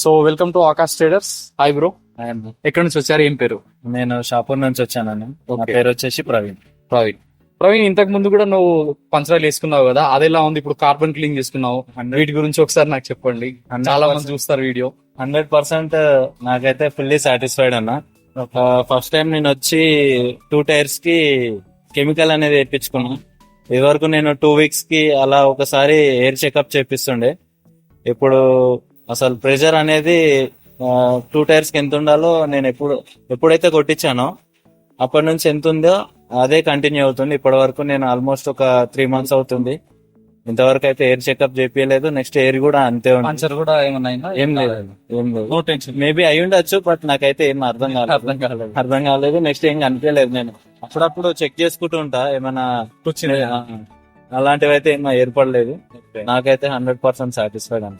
So welcome to Akash traders. Hi bro, ఎక్కడి నుంచి వచ్చారు, ఏం పేరు? నేను షాపూర్ నుంచి వచ్చాను. నా పేరు వచ్చేసి ప్రవీణ్, ఇంతకు ముందు కూడా నువ్వు పంచరాలు వేసుకున్నావు కదా, అదెలా ఉంది? ఇప్పుడు కార్బన్ క్లీన్ చేసుకున్నావు, వీటి గురించి ఒకసారి నాకు చెప్పండి. చాలా మంది చూస్తారు వీడియో. 100% నాకైతే ఫుల్లీ సాటిస్ఫైడ్ అన్న. ఫస్ట్ టైం నేను వచ్చి 2 టైర్స్ కి కెమికల్ అనేది వేయించుకున్నా. ఇది వరకు నేను 2 వీక్స్ కి అలా ఒకసారి ఎయిర్ చెకప్ చేపిస్తుండే. ఇప్పుడు అసలు ప్రెషర్ అనేది 2 టైర్స్ కి ఎంత ఉండాలో నేను ఎప్పుడైతే కొట్టించానో అప్పటి నుంచి ఎంత ఉందో అదే కంటిన్యూ అవుతుంది. ఇప్పటి వరకు నేను ఆల్మోస్ట్ ఒక 3 months అవుతుంది. ఇంతవరకు అయితే ఎయిర్ చెకప్ చేపియలేదు. నెక్స్ట్ ఎయిర్ కూడా అంతే ఉంది. పంచర్ కూడా ఏమన్నా? ఏం లేదు. No tension. మేబీ అయి ఉండొచ్చు, బట్ నాకైతే ఏం అర్థం కాలేదు. నెక్స్ట్ ఏం కనిపించలేదు. నేను అప్పుడప్పుడు చెక్ చేసుకుంటూ ఉంటా, ఏమైనా వచ్చింది. అలాంటివి అయితే ఏమన్నా ఏర్పడలేదు. నాకైతే 100% సాటిస్ఫైడ్ అంట.